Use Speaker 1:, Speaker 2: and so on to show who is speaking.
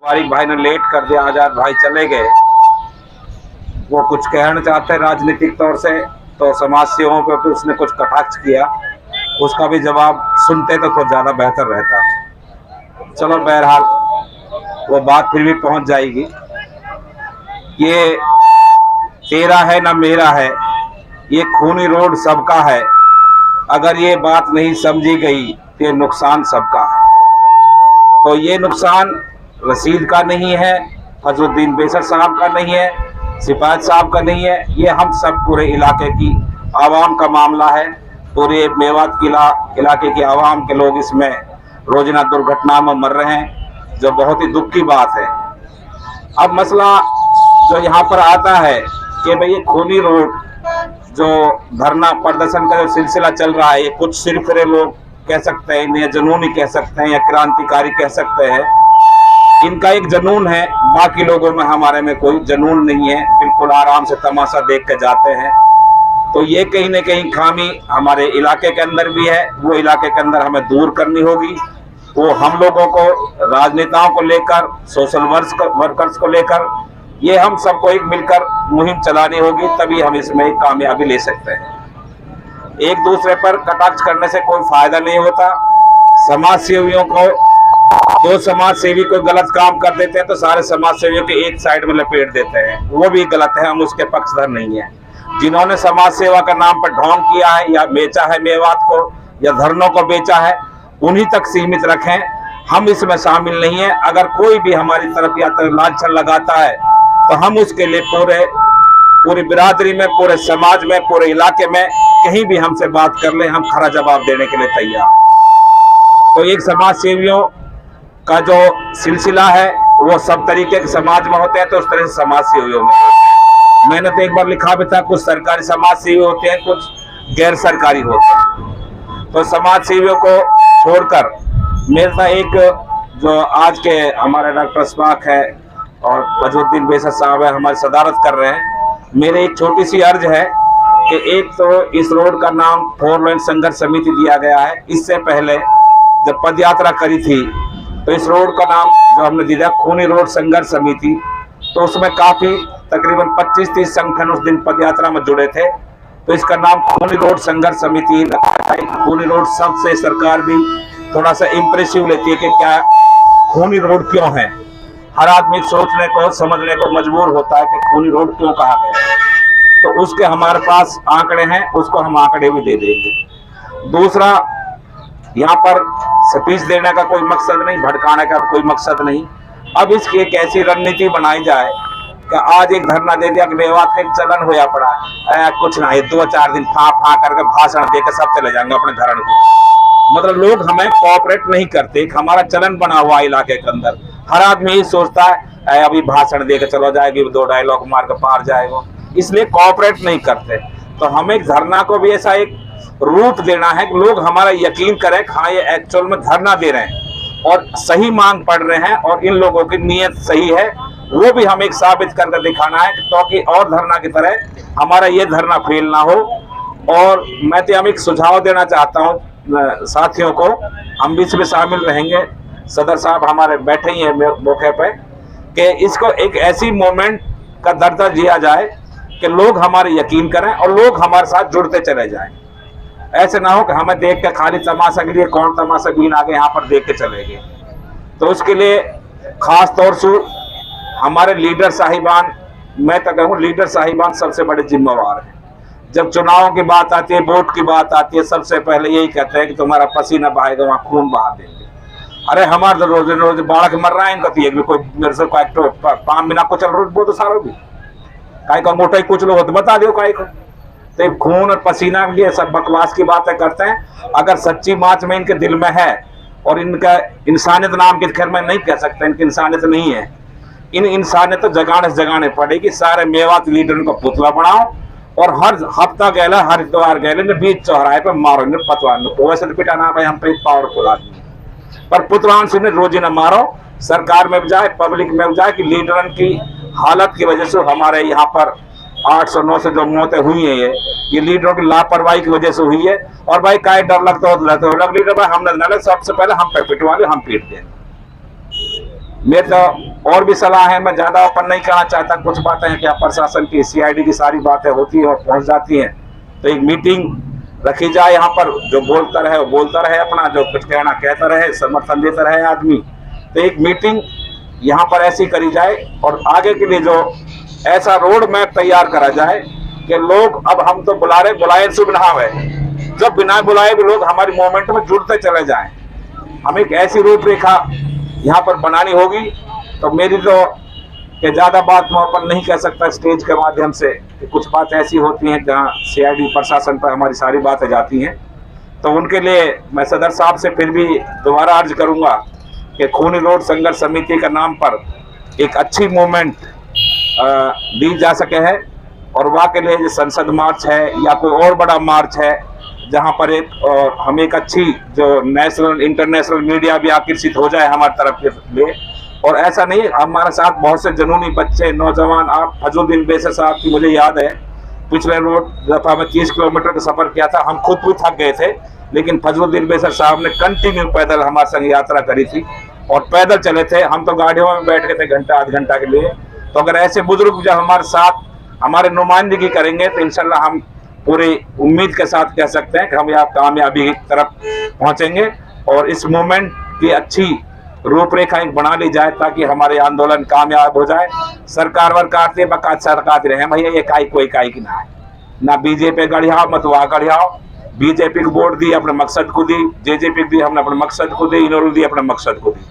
Speaker 1: वारिक भाई ने लेट कर दिया, आजाद भाई चले गए। वो कुछ कहना चाहते हैं राजनीतिक तौर से, तो समाज सेवाओं पे भी उसने कुछ कटाक्ष किया, उसका भी जवाब सुनते तो थोड़ा ज़्यादा बेहतर रहता। चलो बहरहाल वो बात फिर भी पहुंच जाएगी। ये तेरा है ना मेरा है, ये खूनी रोड सबका है। अगर ये बात नहीं समझी गई तो ये नुकसान सबका है। तो ये नुकसान रशीद का नहीं है, फजलुद्दीन बेसर साहब का नहीं है, सिपाही साहब का नहीं है, ये हम सब पूरे इलाके की आवाम का मामला है। पूरे मेवात इलाके की आवाम के लोग इसमें रोजाना दुर्घटना में मर रहे हैं, जो बहुत ही दुख की बात है। अब मसला जो यहाँ पर आता है कि भाई ये खूनी रोड जो धरना प्रदर्शन का जो सिलसिला चल रहा है, ये कुछ सिरफिरे लोग कह सकते हैं, या जुनूनी कह सकते हैं, या क्रांतिकारी कह सकते हैं। इनका एक जुनून है, बाकी लोगों में हमारे में कोई जुनून नहीं है, बिल्कुल आराम से तमाशा देख के जाते हैं। तो ये कहीं न कहीं खामी हमारे इलाके के अंदर भी है, वो इलाके के अंदर हमें दूर करनी होगी। वो हम लोगों को, राजनेताओं को लेकर, सोशल वर्कर्स को लेकर, ये हम सबको एक मिलकर मुहिम चलानी होगी, तभी हम इसमें एक कामयाबी ले सकते हैं। एक दूसरे पर कटाक्ष करने से कोई फायदा नहीं होता। समाज सेवियों को, दो समाज सेवी कोई गलत काम कर देते हैं तो सारे समाज सेवियों के एक साइड में लपेट देते हैं, वो भी गलत है, हम उसके पक्षधर नहीं है। जिन्होंने समाज सेवा का नाम पर ढोंग किया है या बेचा है मेवात को, या धरनों को बेचा है, उन्हीं तक सीमित रखें, हम इसमें शामिल नहीं है। अगर कोई भी हमारी तरफ या लांछन लगाता है तो हम उसके लिए पूरी बिरादरी में, पूरे समाज में, पूरे इलाके में कहीं भी हमसे बात कर ले, हम खरा जवाब देने के लिए तैयार। तो एक समाज सेवियों का जो सिलसिला है वो सब तरीके के समाज में होते हैं, तो उस तरह से समाज सेवियों में होते हैं। मैंने तो एक बार लिखा भी था, कुछ सरकारी समाज सेवी होते हैं, कुछ गैर सरकारी होते हैं। तो समाज सेवियों को छोड़कर मेरा एक जो आज के हमारे डॉक्टर अशफाक है और फजलुद्दीन बेसर साहब है, हमारी सदारत कर रहे हैं, मेरे एक छोटी सी अर्ज है कि एक तो इस रोड का नाम 4 लेन संघर्ष समिति दिया गया है। इससे पहले जब पद यात्रा करी थी तो इस रोड का नाम जो हमने दिया खूनी रोड संघर्ष समिति, तो उसमें काफी तकरीबन 25-30 संगठन उस दिन पद यात्रा में जुड़े थे, तो इसका नाम खूनी रोड संघर्ष समिति रखा है। खूनी रोड शब्द से सरकार भी थोड़ा सा इंप्रेसिव लेती है कि क्या खूनी रोड क्यों है। हर आदमी सोचने को, समझने को मजबूर होता है कि खूनी रोड क्यों कहा गया। तो उसके हमारे पास आंकड़े हैं, उसको हम आंकड़े भी दे देंगे। दूसरा, यहाँ पर स्पीच देने का कोई मकसद नहीं, भड़काने का कोई मकसद नहीं। अब इसकी एक ऐसी रणनीति बनाई जाए कि आज एक धरना दे दिया कि मेवात का एक चलन होया पड़ा है, कुछ नहीं, 2-4 दिन फा करके भाषण देकर सब चले जाएंगे अपने धरण को। मतलब लोग हमें कोऑपरेट नहीं करते। हमारा चलन बना हुआ इलाके के अंदर, हर आदमी ही सोचता है अभी भाषण देकर चलो जाएगी, 2 डायलॉग मार कर पार जाएगा, इसलिए कोऑपरेट नहीं करते। तो हमें धरना को भी ऐसा एक रूट देना है कि लोग हमारा यकीन करें कि हाँ ये एक्चुअल में धरना दे रहे हैं और सही मांग पड़ रहे हैं और इन लोगों की नीयत सही है, वो भी हमें एक साबित करके दिखाना है, ताकि और धरना की तरह हमारा ये धरना फेल ना हो। और मैं तो हम एक सुझाव देना चाहता हूँ साथियों को, हम भी इसमें शामिल रहेंगे, सदर साहब हमारे बैठे ही हैं मौके पे, कि इसको एक ऐसी मोमेंट का दर्जा दिया जाए कि लोग हमारे यकीन करें और लोग हमारे साथ जुड़ते चले जाएं। ऐसे ना हो कि हमें देख के खाली तमाशा के लिए कौन तमाशा बीन आगे यहाँ पर देख के चले गए। तो उसके लिए खास तौर से हमारे लीडर साहिबान, मैं तो कहूँ लीडर साहिबान सबसे बड़े जिम्मेवार हैं। जब चुनावों की बात आती है, वोट की बात आती है, सबसे पहले यही कहते हैं कि तुम्हारा पसीना बहाएगा वहाँ खून बहा देंगे। अरे हमारे तो रोज बालक मर रहा है, इनका तो कोई मेरे से काम बिना कुचल रोज वो तो सारो भी काई का मोटा ही कुछ लोग तो बता दो काई को। तो खून और पसीना के लिए सब बकवास की बातें करते हैं। अगर सच्ची बात में इनके दिल में है और इनका इंसानियत नाम की, खैर मैं नहीं कह सकता इनकी इंसानियत नहीं है, इन इंसानियत तो जगाने पड़ेगी। सारे मेवात लीडर को पुतला बनाओ और हर हफ्ता गए, हर इतवार गए, बीच चौराहे पे मारो, पतवान वैसे तो पिटाना भाई हम पे पावरफुल आदमी, पर पुतवान से रोज न मारो। सरकार में भी जाए, पब्लिक में भी जाए कि लीडरन की हालत की वजह से हमारे यहाँ पर 800-900 जो मौतें हुई हैं, ये लीडरों की लापरवाही की वजह से हुई है। और भाई काय डर लगता हो लग लीडर भाई हमने सबसे पहले हम पे पिटवा ले, हम पीट दें। मैं तो और भी सलाह है, मैं ज़्यादा ओपन नहीं करना चाहता। कुछ बातें हैं क्या प्रशासन की, CID की सारी बातें होती हैं और पहुंच जाती हैं, तो एक मीटिंग रखी जाए यहाँ पर, जो बोलता रहे वो बोलता रहे अपना, जो कुछ कहना कहता रहे, समर्थन देता रहे आदमी। तो एक मीटिंग यहाँ पर ऐसी करी जाए और आगे के लिए जो ऐसा रोड मैप तैयार करा जाए कि लोग, अब हम तो बुलाए शुभ नाम है, जब बिना बुलाए भी लोग हमारी मूवमेंट में जुड़ते चले जाएं। हम एक ऐसी रूपरेखा यहाँ पर बनानी होगी। तो मेरी तो कि ज़्यादा बात मैं ओपन नहीं कह सकता स्टेज के माध्यम से, कि कुछ बात ऐसी होती हैं जहाँ CID प्रशासन पर हमारी सारी बातें जाती हैं। तो उनके लिए मैं सदर साहब से फिर भी दोबारा अर्ज करूँगा कि खूनी रोड संघर्ष समिति का नाम पर एक अच्छी मूवमेंट दी जा सके है, और वहाँ के लिए जो संसद मार्च है या कोई और बड़ा मार्च है जहाँ पर हम एक अच्छी जो नेशनल इंटरनेशनल मीडिया भी आकर्षित हो जाए हमारी तरफ के लिए। और ऐसा नहीं, हमारे साथ बहुत से जुनूनी बच्चे नौजवान, आप फजलुद्दीन बेसर साहब की मुझे याद है, पिछले रोड दफा में 30 किलोमीटर का सफर किया था, हम खुद भी थक गए थे, लेकिन फजलुद्दीन बेसर साहब ने कंटिन्यू पैदल हमारे संग यात्रा करी थी और पैदल चले थे। हम तो गाड़ियों में बैठ गए थे घंटा आध घंटा के लिए। तो अगर ऐसे बुजुर्ग जब हमारे साथ हमारे नुमाइंदगी करेंगे तो इंशाल्लाह हम पूरी उम्मीद के साथ कह सकते हैं कि हम यहाँ कामयाबी की तरफ पहुँचेंगे। और इस मूवमेंट की अच्छी रूपरेखा एक बना ली जाए ताकि हमारे आंदोलन कामयाब हो जाए। सरकार वरकारते बकात सरकार रहे भैया, ये काई कोई काई की ना है ना, BJP गढ़ियाओ मत वहाँ गढ़ियाओ। BJP को वोट दी अपने मकसद को दी, JJP दी हमने अपने मकसद को दी, इन्होंने दी अपने मकसद को दी।